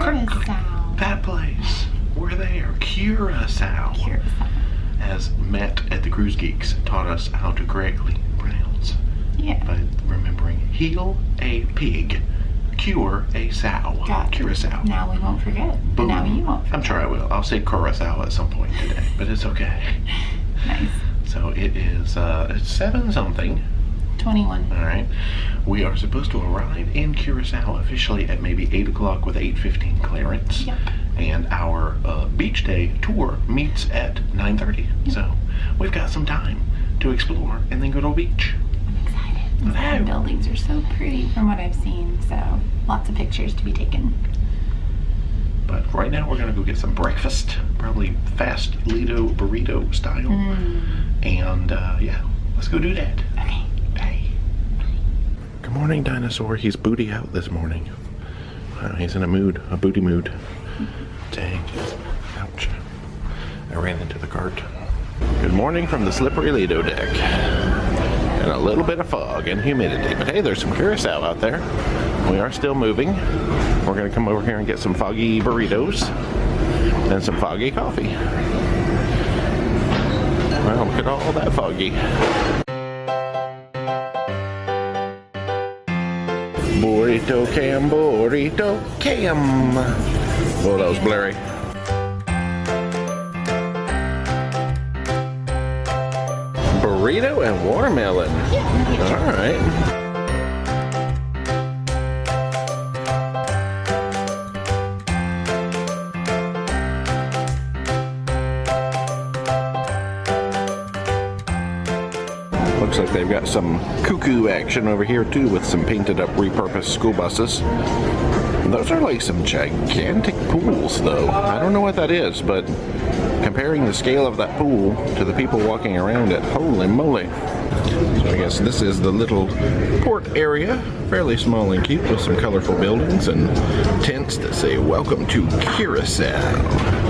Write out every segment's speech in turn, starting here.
Curacao. That place. We're there. Curaçao. As Matt at the Cruise Geeks taught us how to correctly pronounce. Yeah. By remembering heal a pig, cure a sow. Gotcha. Curacao. Now we won't forget. Boom. Now you won't forget. I'm sure I will. I'll say Curaçao at some point today, but it's okay. Nice. So it is it's 7 something. 21. All right. We are supposed to arrive in Curaçao officially at maybe 8 o'clock with 8:15 clearance. Yep. And our beach day tour meets at 9:30. Yep. So we've got some time to explore and then go to a beach. I'm excited. The buildings are so pretty from what I've seen. So lots of pictures to be taken. But right now we're going to go get some breakfast. Probably fast Lido burrito style. And yeah, let's go do that. Okay. Good morning, dinosaur. He's booty out this morning. He's in a mood, a booty mood. Dang. Ouch. I ran into the cart. Good morning from the slippery Lido deck. And a little bit of fog and humidity. But hey, there's some Curaçao out there. We are still moving. We're going to come over here and get some foggy burritos and some foggy coffee. Well, look at all that foggy. Burrito cam, burrito cam. Oh, that was blurry. Burrito and watermelon. Yeah. All right. Looks like they've got some cuckoo action over here too with some painted up repurposed school buses. Those are like some gigantic pools though. I don't know what that is, but comparing the scale of that pool to the people walking around it, holy moly. So I guess this is the little port area, fairly small and cute with some colorful buildings and tents that say welcome to Curaçao.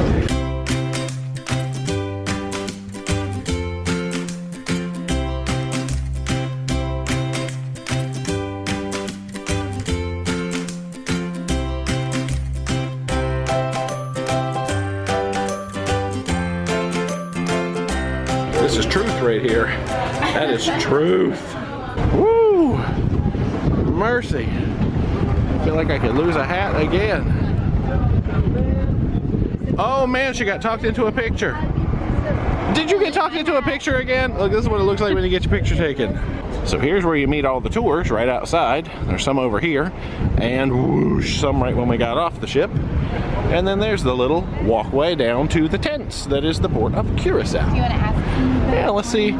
This is truth right here. That is truth. Woo! Mercy. I feel like I could lose a hat again. Oh man, she got talked into a picture. Did you get talked into a picture again? Look, this is what it looks like when you get your picture taken. So here's where you meet all the tours, right outside. There's some over here, and whoosh, some right when we got off the ship. And then there's the little walkway down to the tents that is the port of Curaçao. Do you want to ask him? Yeah, let's see.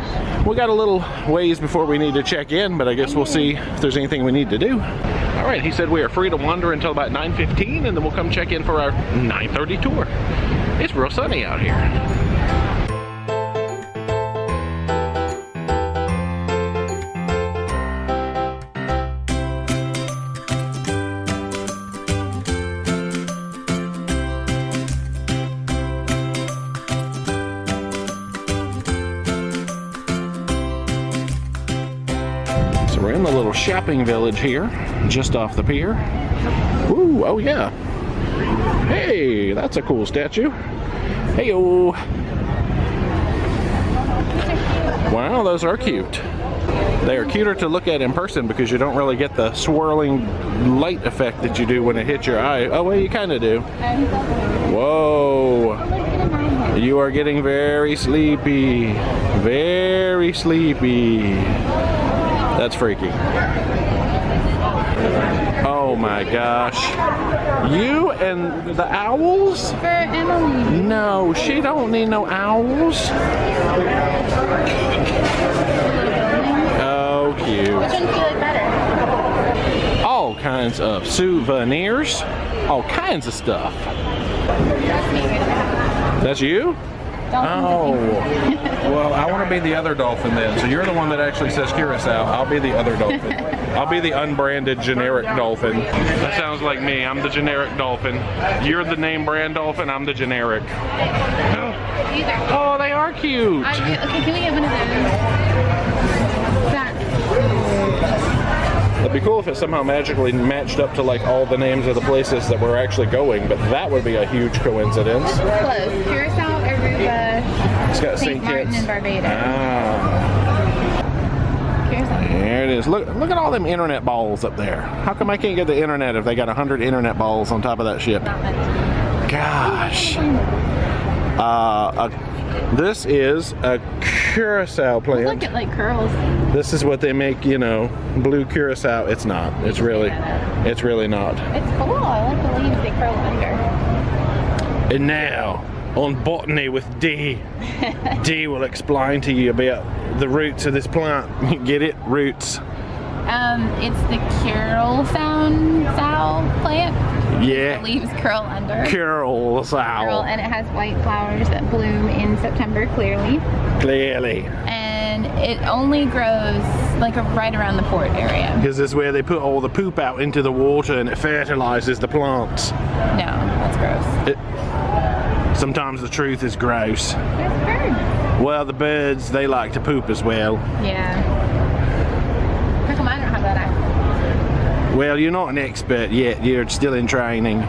We got a little ways before we need to check in, but I guess we'll see if there's anything we need to do. All right, he said we are free to wander until about 9:15, and then we'll come check in for our 9:30 tour. It's real sunny out here. We're in the little shopping village here, just off the pier. Ooh, oh yeah. Hey, that's a cool statue. Hey-o. Wow, those are cute. They are cuter to look at in person because you don't really get the swirling light effect that you do when it hits your eye. Oh, well, you kind of do. Whoa. You are getting very sleepy. Very sleepy. That's freaky. Oh my gosh. You and the owls? For Emily. No, she don't need no owls. Oh, cute. Which one do you like better? All kinds of souvenirs. All kinds of stuff. That's you? Oh, well, I want to be the other dolphin then. So you're the one that actually says Curaçao. I'll be the other dolphin. I'll be the unbranded generic dolphin. That sounds like me. I'm the generic dolphin. You're the name brand dolphin. I'm the generic. Oh, they are cute. Okay, can we get one of those? That. It'd be cool if it somehow magically matched up to like all the names of the places that we're actually going, but that would be a huge coincidence. Close. Curaçao, Aruba, It's got Sint Maarten, and Barbados. Curaçao. There it is. Look at all them internet balls up there. How come I can't get the internet if they got 100 internet balls on top of that ship? Gosh. This is a Curaçao plant. Look at like curls. This is what they make, you know, blue Curaçao. It's not. It's really not. It's cool. I like the leaves. They curl under. And now, on Botany with D, D will explain to you about the roots of this plant. Get it? Roots. It's the Curaçao plant. Yeah. The leaves curl under. Curaçao. And it has white flowers that bloom in September clearly. And it only grows like right around the port area. Because this is where they put all the poop out into the water and it fertilizes the plants. No, that's gross. Sometimes the truth is gross. There's birds. Well, the birds, they like to poop as well. Yeah. How come I don't have that accent? Well, you're not an expert yet. You're still in training.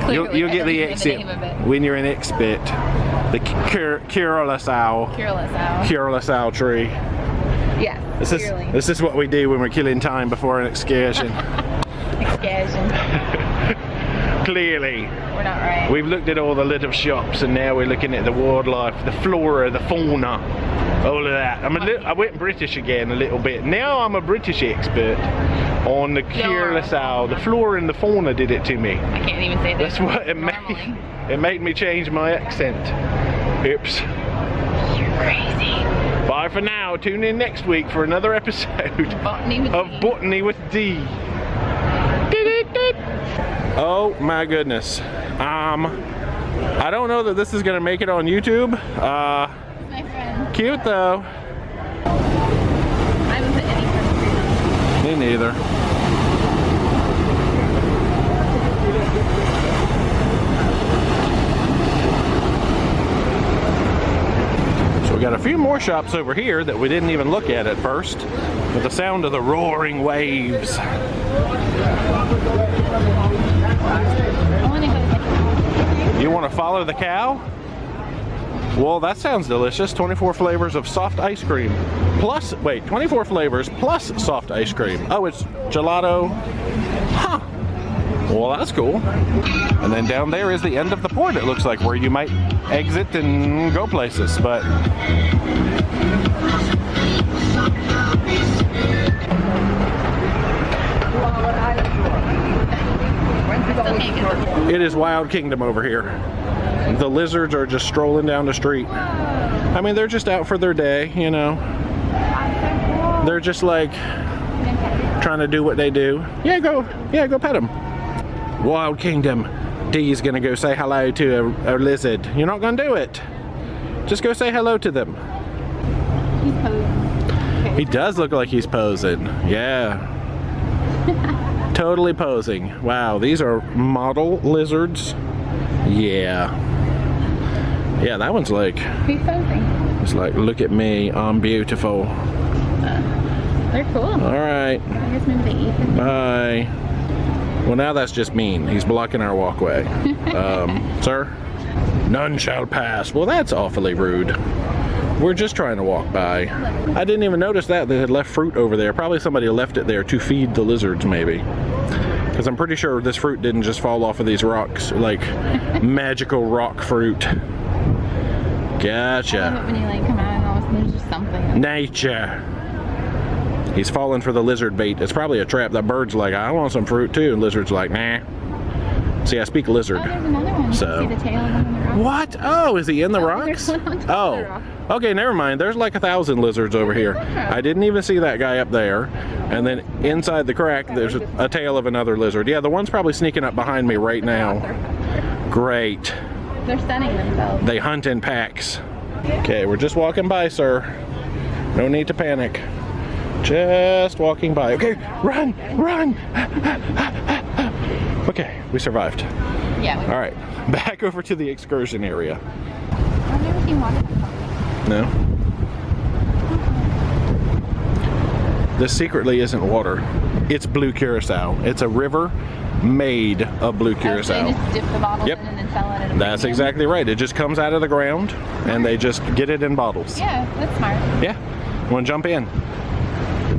Clearly, You'll get the accent when you're an expert. The Curaçao tree. Yeah, This is what we do when we're killing time before an excursion. Excursion. Clearly. We're not right. We've looked at all the little shops and now we're looking at the wildlife, the flora, the fauna, all of that. I went British again a little bit. Now I'm a British expert on the Curaçao. The flora and the fauna did it to me. I can't even say that. That's what it made. It made me change my accent. Oops. You're crazy. Bye for now. Tune in next week for another episode of Botany with D. Oh my goodness. I don't know that this is gonna make it on YouTube. My friend. Cute though. I haven't put any Me neither. So we got a few more shops over here that we didn't even look at first, with the sound of the roaring waves. You want to follow the cow? Well, that sounds delicious. 24 flavors of soft ice cream. Plus, wait, 24 flavors plus soft ice cream. Oh, it's gelato. Huh. Well, that's cool. And then down there is the end of the port, it looks like, where you might exit and go places, but... It is Wild Kingdom over here. The lizards are just strolling down the street. I mean, they're just out for their day, you know. They're just like trying to do what they do. Yeah, go pet them. Wild Kingdom. Dee's gonna go say hello to a lizard. You're not gonna do it. Just go say hello to them. He's posing. He does look like he's posing. Yeah. Totally posing. Wow, these are model lizards. Yeah. Yeah, that one's like... He's posing. It's like, look at me, I'm beautiful. They're cool. Alright. I guess maybe they eat them. Bye. Well, now that's just mean. He's blocking our walkway. Sir? None shall pass. Well, that's awfully rude. We're just trying to walk by. I didn't even notice that they had left fruit over there. Probably somebody left it there to feed the lizards, maybe. Because I'm pretty sure this fruit didn't just fall off of these rocks, like magical rock fruit. Gotcha. I love it when you like come out and all of a sudden there's just something. Nature. He's falling for the lizard bait. It's probably a trap. That bird's like, I want some fruit too. And lizard's like, nah. See, I speak lizard. Oh, there's another one. So. See the tail of them on the rock? What? Oh, is he in the rocks? There's one on top of the rock. Okay, never mind. There's like 1,000 lizards over here. I didn't even see that guy up there. And then inside the crack, there's a tail of another lizard. Yeah, the one's probably sneaking up behind me right now. Great. They're stunning themselves. They hunt in packs. Okay, we're just walking by, sir. No need to panic. Just walking by. Okay, run, run. Okay, we survived. Yeah. All right, back over to the excursion area. I've never seen water. No? this secretly isn't water. It's blue Curacao. It's a river made of blue Curacao. So they just dip the bottles Yep. in and then sell it at a That's premium? exactly right. It just comes out of the ground and they just get it in bottles. Yeah, that's smart. Yeah. Want to jump in?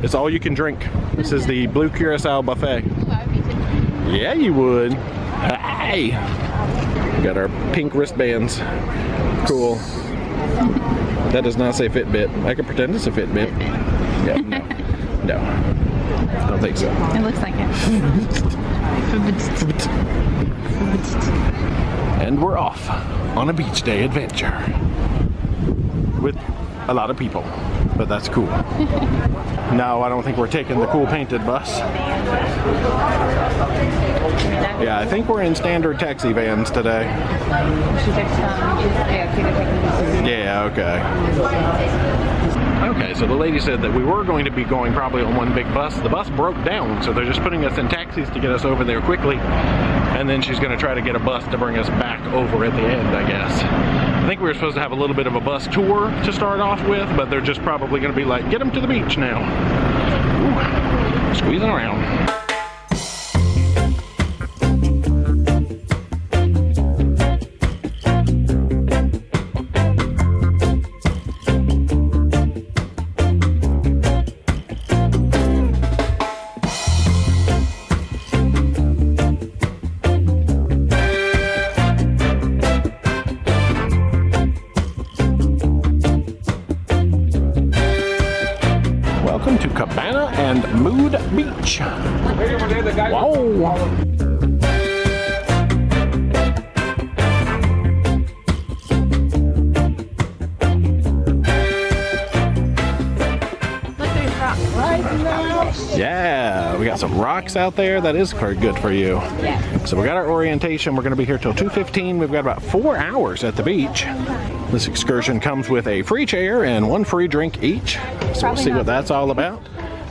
It's all you can drink. This is the blue Curacao buffet. Ooh, I would be tipsy. Yeah, you would. Hey! Got our pink wristbands. Cool. That does not say Fitbit. I can pretend it's a Fitbit. Yeah, no. I don't think so. It looks like it. And we're off on a beach day adventure with a lot of people, but that's cool. No, I don't think we're taking the cool painted bus. Yeah, I think we're in standard taxi vans today. She took some. Yeah, okay. Okay, so the lady said that we were going to be going probably on one big bus. The bus broke down, so they're just putting us in taxis to get us over there quickly. And then she's going to try to get a bus to bring us back over at the end, I guess. I think we were supposed to have a little bit of a bus tour to start off with, but they're just probably going to be like, get them to the beach now. Ooh, squeezing around. Welcome to Cabana and Mood Beach. Wow. Yeah, we got some rocks out there. That is very good for you. Yeah. So we got our orientation. We're going to be here till 2:15. We've got about 4 hours at the beach. This excursion comes with a free chair and 1 free drink each. So we'll see what that's all about.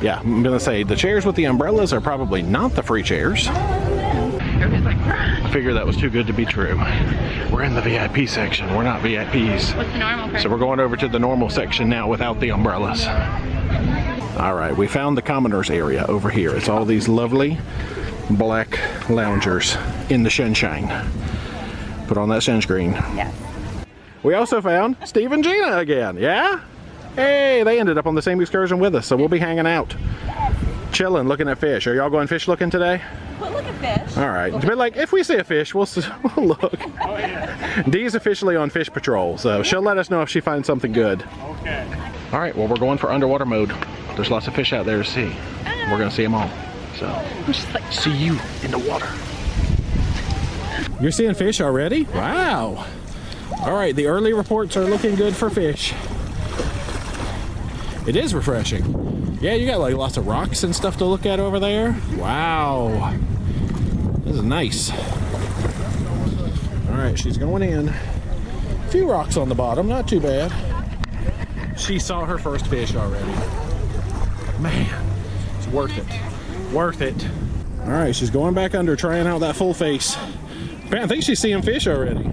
Yeah, I'm going to say the chairs with the umbrellas are probably not the free chairs. I figured that was too good to be true. We're in the VIP section. We're not VIPs. What's the normal person? So we're going over to the normal section now without the umbrellas. All right, we found the commoners area over here. It's all these lovely black loungers in the sunshine. Put on that sunscreen. Yes. We also found Steve and Gina again, yeah? Hey, they ended up on the same excursion with us, so we'll be hanging out. Chilling, looking at fish. Are y'all going fish looking today? We'll look at fish. All right, but like if we see a fish, we'll look. Oh, yeah. Dee's officially on fish patrol, so she'll let us know if she finds something good. Okay. All right, well, we're going for underwater mode. There's lots of fish out there to see. We're gonna see them all. So, see you in the water. You're seeing fish already? Wow. All right, the early reports are looking good for fish. It is refreshing. Yeah, you got like lots of rocks and stuff to look at over there. Wow. This is nice. All right, she's going in. A few rocks on the bottom, not too bad. She saw her first fish already. Man, it's worth it. Worth it. All right, she's going back under, trying out that full face. Man, I think she's seeing fish already.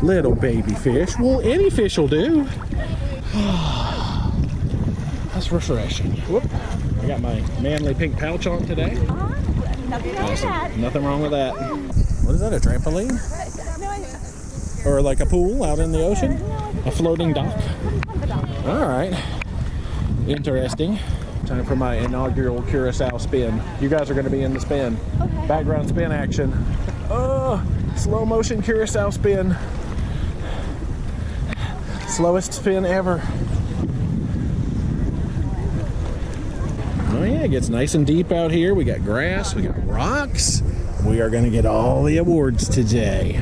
Little baby fish. Well, any fish will do. That's refreshing. Whoop. I got my manly pink pouch on today. Awesome. Nothing wrong with that. What is that, a trampoline? Or like a pool out in the ocean? A floating dock? All right. Interesting. Time for my inaugural Curaçao spin. You guys are going to be in the spin. Okay. Background spin action. Oh, slow motion Curaçao spin. Slowest spin ever. Oh yeah, it gets nice and deep out here. We got grass, we got rocks. We are going to get all the awards today.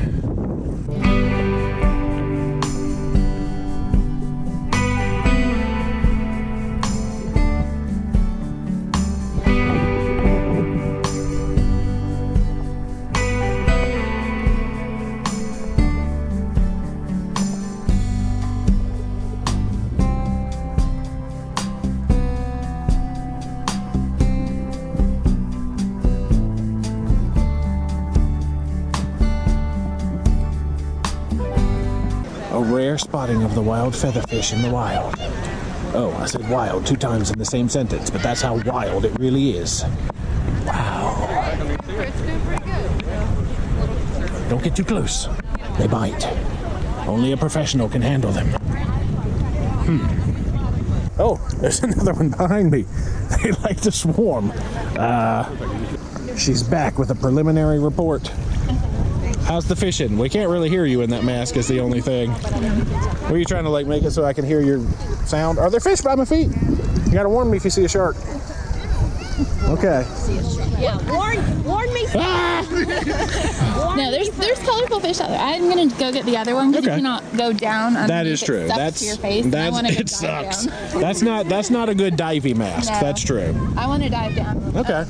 A rare spotting of the wild featherfish in the wild. Oh, I said wild 2 times in the same sentence, but that's how wild it really is. Wow. Don't get too close. They bite. Only a professional can handle them. Oh, there's another one behind me. They like to swarm. She's back with a preliminary report. How's the fishing? We can't really hear you in that mask is the only thing. Were you trying to like make it so I can hear your sound? Are there fish by my feet? You gotta warn me if you see a shark. Okay. Yeah, warn me. No, there's colorful fish out there. I'm gonna go get the other one because you cannot go down. That is true. That's to your face. It sucks. That's not a good divey mask. No. That's true. I want to dive down. Okay.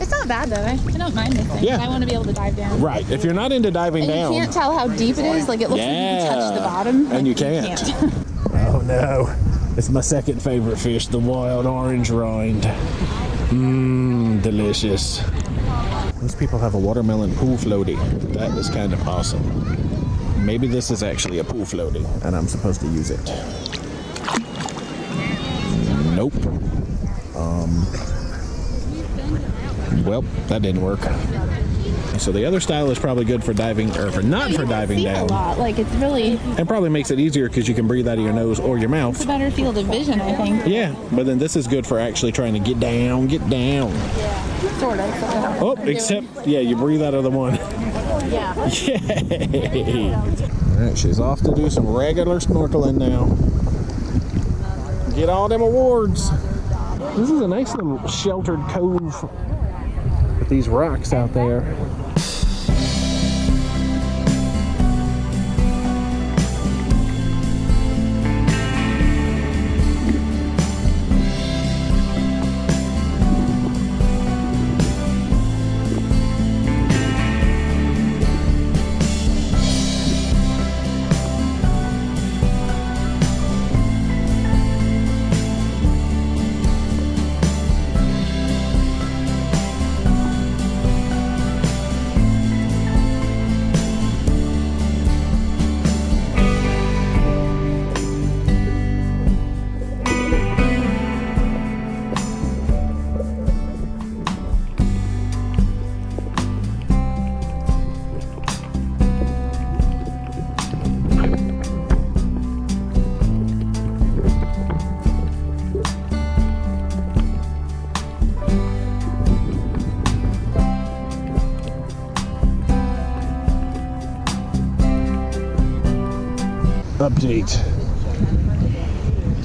It's not bad though. I don't mind this thing. Yeah. I want to be able to dive down. Right. If you're not into diving And down, you can't tell how deep it is. Like it looks like you can touch the bottom. And you can't. Oh no. It's my second favorite fish, the wild orange rind. Mmm, delicious. These people have a watermelon pool floaty. That is kind of awesome. Maybe this is actually a pool floaty, and I'm supposed to use it. Nope. Well, that didn't work. So the other style is probably good for diving, or for not for diving down. A lot. Like it's really. It probably makes it easier because you can breathe out of your nose or your mouth. It's a better field of vision, I think. Yeah, but then this is good for actually trying to get down. Yeah, sort of. Oh, except, yeah, you breathe out of the one. Yeah. Yay! All right, she's off to do some regular snorkeling now. Get all them awards. This is a nice little sheltered cove with these rocks out there. Update.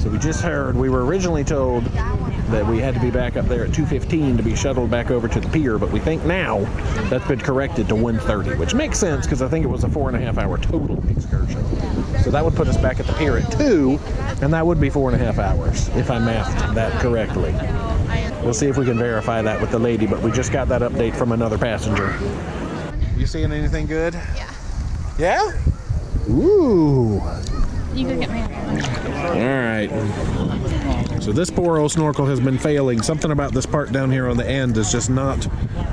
So we just heard, we were originally told that we had to be back up there at 2:15 to be shuttled back over to the pier, but we think now that's been corrected to 1:30, which makes sense because I think it was a 4.5 hour total excursion. So that would put us back at the pier at 2, and that would be 4.5 hours if I mathed that correctly. We'll see if we can verify that with the lady, but we just got that update from another passenger. You seeing anything good? Yeah. Yeah? Ooh. You can get me. All right. So this poor old snorkel has been failing. Something about this part down here on the end is just not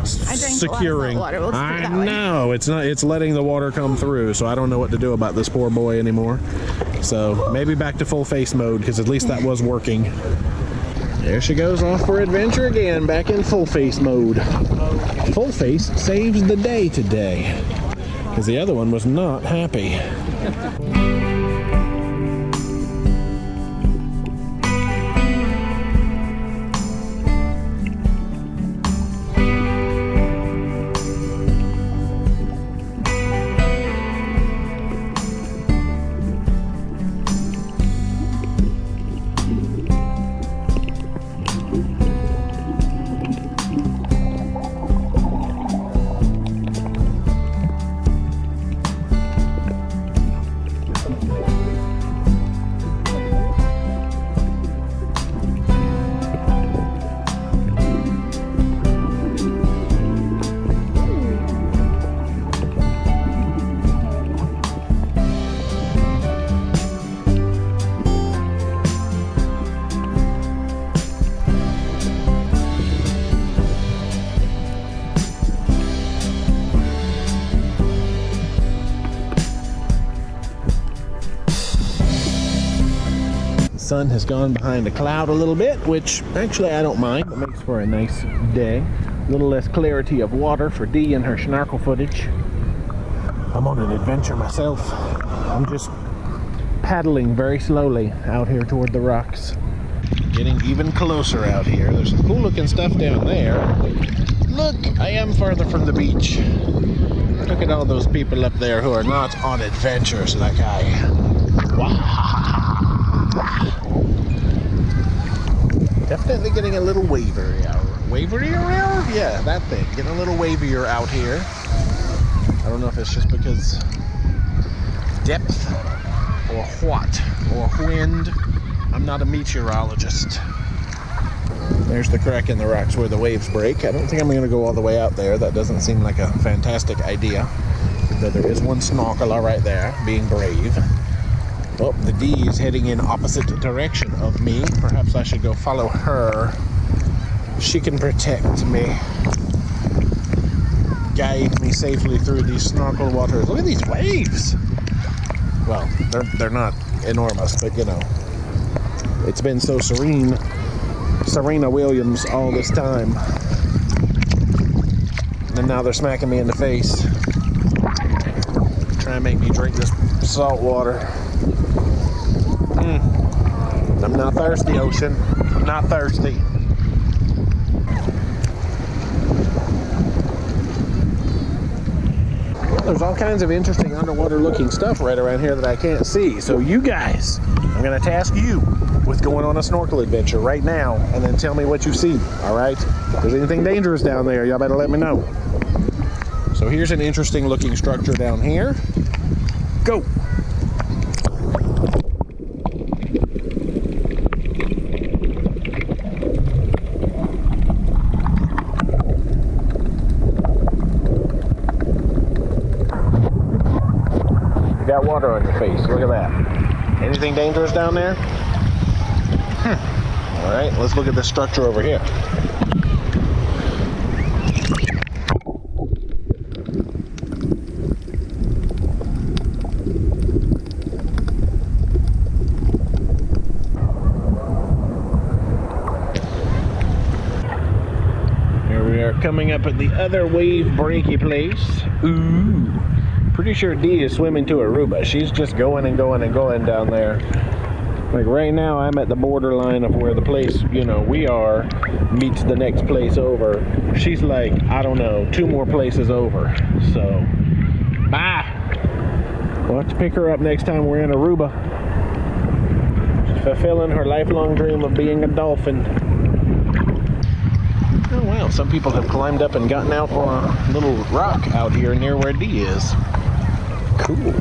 securing. I know it's not. It's letting the water come through. So I don't know what to do about this poor boy anymore. So maybe back to full face mode because at least that was working. There she goes off for adventure again, back in full face mode. Full face saves the day today because the other one was not happy. sun has gone behind a cloud a little bit, which actually I don't mind. It makes for a nice day. A little less clarity of water for Dee and her snorkel footage. I'm on an adventure myself. I'm just paddling very slowly out here toward the rocks. Getting even closer out here. There's some cool looking stuff down there. Look, I am farther from the beach. Look at all those people up there who are not on adventures like I am. Wow. Definitely getting a little waverier. Waverier? Yeah, that thing. Getting a little wavier out here. I don't know if it's just because depth or what, or wind. I'm not a meteorologist. There's the crack in the rocks where the waves break. I don't think I'm going to go all the way out there. That doesn't seem like a fantastic idea. Though there is one snorkeler right there, being brave. Oh, the D is heading in opposite direction of me. Perhaps I should go follow her. She can protect me. Guide me safely through these snorkel waters. Look at these waves! Well, they're not enormous, but you know, it's been so serene. Serena Williams all this time. And now they're smacking me in the face. Trying to make me drink this salt water. I'm not thirsty, ocean. I'm not thirsty. There's all kinds of interesting underwater looking stuff right around here that I can't see. So you guys, I'm going to task you with going on a snorkel adventure right now and then tell me what you see, all right? If there's anything dangerous down there, y'all better let me know. So here's an interesting looking structure down here. Go! You got water on your face, look at that. Anything dangerous down there? All right, let's look at this structure over here. Here we are coming up at the other wave breaky place. Ooh, pretty sure Dee is swimming to Aruba. She's just going and going and going down there. Like right now, I'm at the borderline of where the place, you know, we are meets the next place over. She's like, I don't know, 2 more places over. So, bye. We'll have to pick her up next time we're in Aruba. She's fulfilling her lifelong dream of being a dolphin. Oh wow, some people have climbed up and gotten out on a little rock out here near where Dee is. Cool.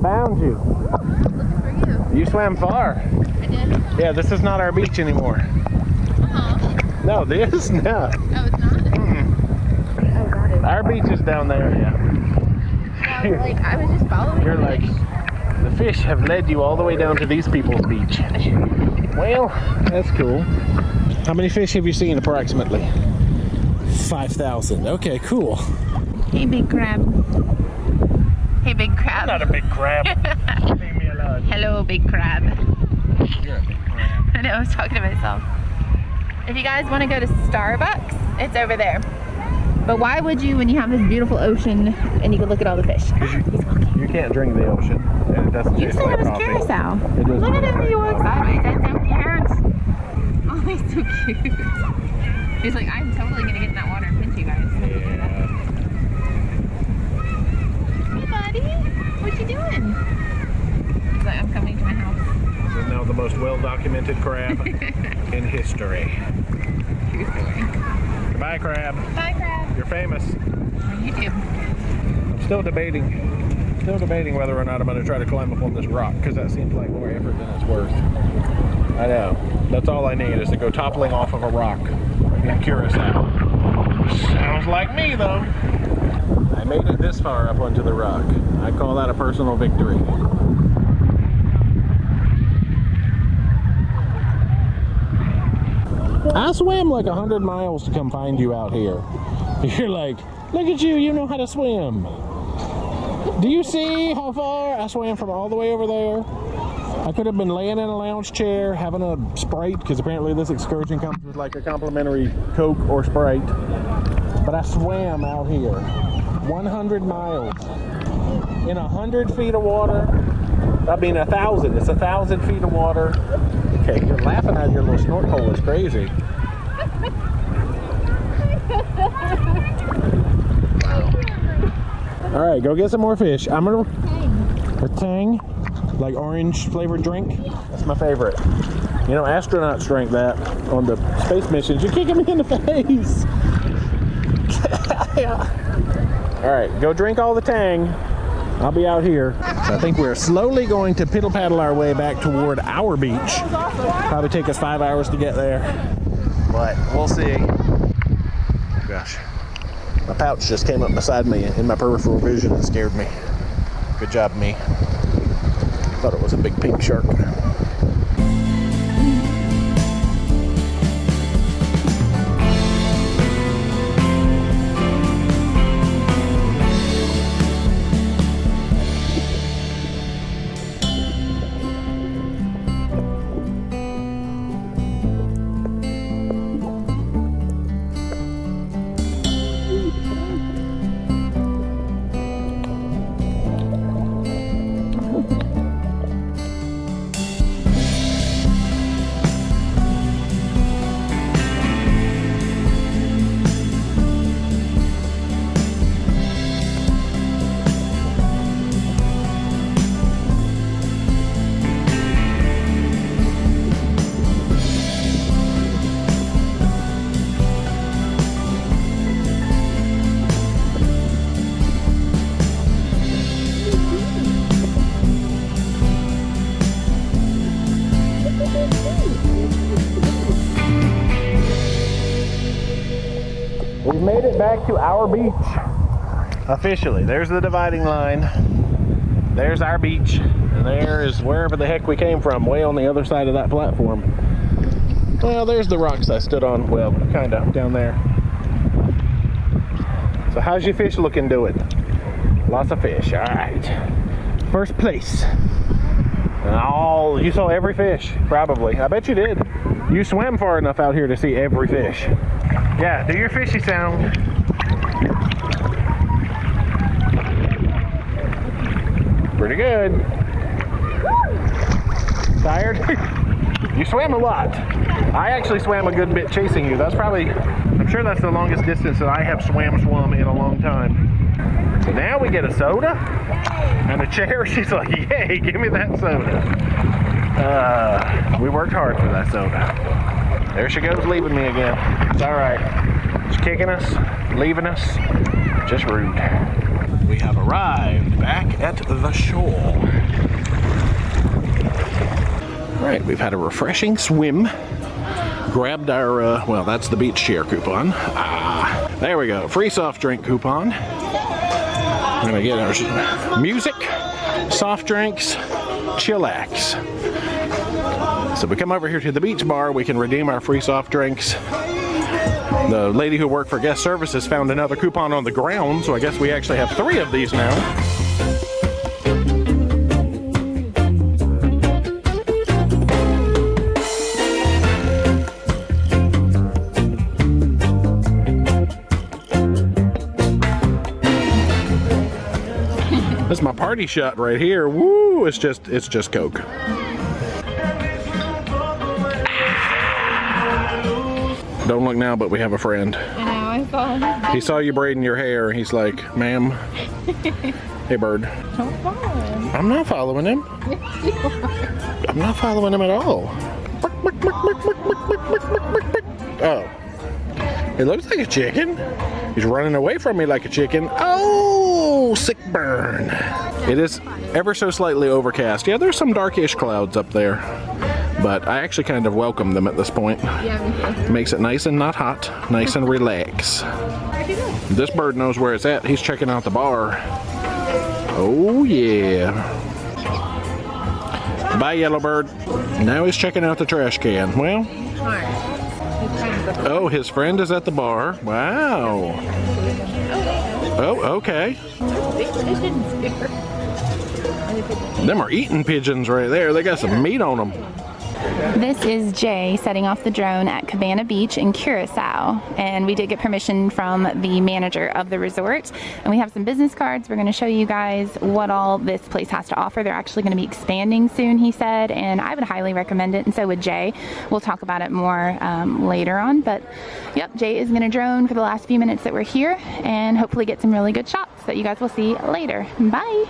Found you. Looking for you. You swam far. I did? Yeah, this is not our beach anymore. Uh-huh. No, this no. Oh, it's not? Oh, got it. Our beach is down there. Yeah, like, I was just following You're the like, fish. the fish have led you all the way down to these people's beach. Well, that's cool. How many fish have you seen approximately? 5,000. Okay, cool. Hey, big crab. Hey, big crab. I'm not a big crab. Leave me alone. Hello, big crab. You're a big crab. I know, I was talking to myself. If you guys want to go to Starbucks, it's over there. But why would you when you have this beautiful ocean and you can look at all the fish? You can't drink the ocean, and it doesn't You taste said like it was coffee. Curaçao. It doesn't Look at taste him, like he walks coffee. sideways. That's so cute. Oh, he's so cute. He's like, I'm totally gonna get in that water and pinch you guys. Yeah. Hey, buddy. What you doing? He's like, I'm coming to my house. This is now the most well-documented crab in history. True story. Goodbye, crab. Bye, crab. You're famous. On YouTube. I'm still debating whether or not I'm going to try to climb up on this rock, because that seems like more effort than it's worth. I know. That's all I need is to go toppling off of a rock in Curacao. Sounds like me, though. I made it this far up onto the rock. I call that a personal victory. I swam like 100 miles to come find you out here. You're like, look at you, you know how to swim. Do you see how far I swam from all the way over there? I could have been laying in a lounge chair having a Sprite, because apparently this excursion comes with like a complimentary Coke or Sprite. But I swam out here 100 miles in 100 feet of water. I mean 1,000. It's 1,000 feet of water. Okay, you're laughing at your little snort hole. It's crazy. All right, go get some more fish. I'm gonna a tang, like orange flavored drink. That's my favorite. You know, astronauts drank that on the space missions. You're kicking me in the face. All right, go drink all the tang. I'll be out here. So I think we're slowly going to piddle paddle our way back toward our beach. Probably take us 5 hours to get there, but we'll see. Gosh. My pouch just came up beside me in my peripheral vision and scared me. Good job, me. Thought it was a big pink shark. We've made it back to our beach. Officially, there's the dividing line. There's our beach. And there is wherever the heck we came from, way on the other side of that platform. Well, there's the rocks I stood on. Well, kind of, down there. So how's your fish looking doing? Lots of fish, all right. First place. Oh, you saw every fish, probably. I bet you did. You swam far enough out here to see every fish. Yeah, do your fishy sound. Pretty good. Tired? You swam a lot. I actually swam a good bit chasing you. That's probably, I'm sure that's the longest distance that I have swum in a long time. So now we get a soda and a chair. She's like, yay, give me that soda. We worked hard for that soda. There she goes, leaving me again. It's all right. She's kicking us, leaving us. Just rude. We have arrived back at the shore. All right, we've had a refreshing swim. Grabbed our, well, that's the beach chair coupon. There we go, free soft drink coupon. We're gonna get our music, soft drinks, chillax. So we come over here to the beach bar, we can redeem our free soft drinks. The lady who worked for guest services found another coupon on the ground, so I guess we actually have 3 of these now. party shot right here. Woo! It's just Coke. Don't look now, but we have a friend. I know, I saw him. He saw you braiding your hair, and he's like, ma'am. Hey, bird. Don't follow him. I'm not following him. I'm not following him at all. Oh. It looks like a chicken. He's running away from me like a chicken. Oh, sick burn. It is ever so slightly overcast. Yeah, there's some darkish clouds up there. But I actually kind of welcome them at this point. Yeah, me too. Makes it nice and not hot, nice and relax. This bird knows where it's at. He's checking out the bar. Oh yeah. Bye, yellow bird. Now he's checking out the trash can. Well, oh, his friend is at the bar. Wow. Oh, okay. Them are eating pigeons right there. They got some meat on them. This is Jay setting off the drone at Cabana Beach in Curaçao, and we did get permission from the manager of the resort, and we have some business cards. We're going to show you guys what all this place has to offer. They're actually going to be expanding soon, he said, and I would highly recommend it, and so would Jay. We'll talk about it more later on, but yep, Jay is going to drone for the last few minutes that we're here and hopefully get some really good shots that you guys will see later. Bye!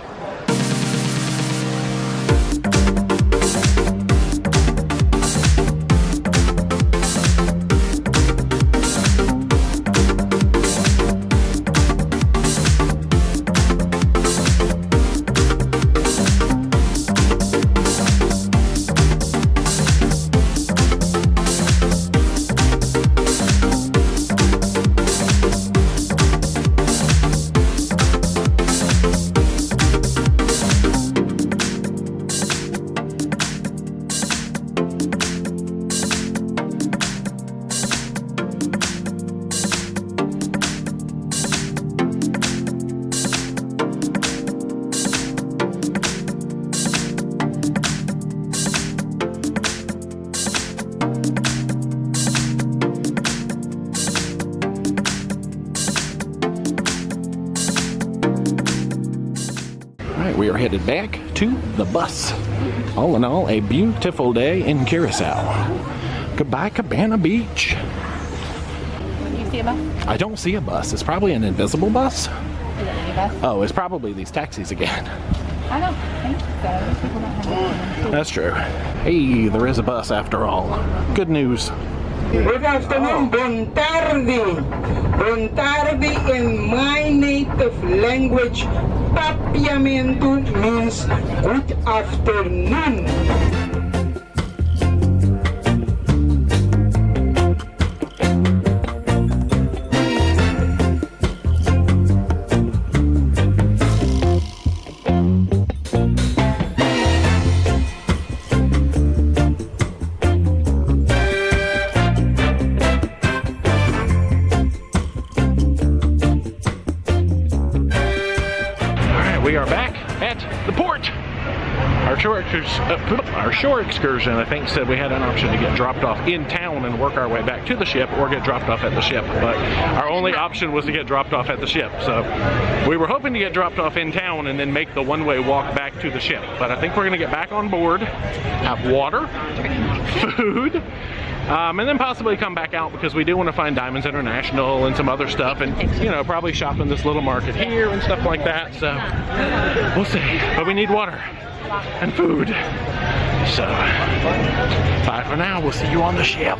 We are headed back to the bus. All in all, a beautiful day in Curaçao. Goodbye, Cabana Beach. You see a bus? I don't see a bus. It's probably an invisible bus. Is it a bus? Oh, it's probably these taxis again. I don't think so. People don't have that. That's true. Hey, there is a bus after all. Good news. Good afternoon, bon tardi. Bon tardi in my native language, papiamento means good afternoon. We are back at the port. Our shore excursion, I think, said we had an option to get dropped off in town and work our way back to the ship, or get dropped off at the ship. But our only option was to get dropped off at the ship. So we were hoping to get dropped off in town and then make the one-way walk back to the ship. But I think we're going to get back on board, have water, food, and then possibly come back out, because we do want to find Diamonds International and some other stuff, and you know, probably shop in this little market here and stuff like that. So we'll see. But we need water and food. So bye for now. We'll see you on the ship.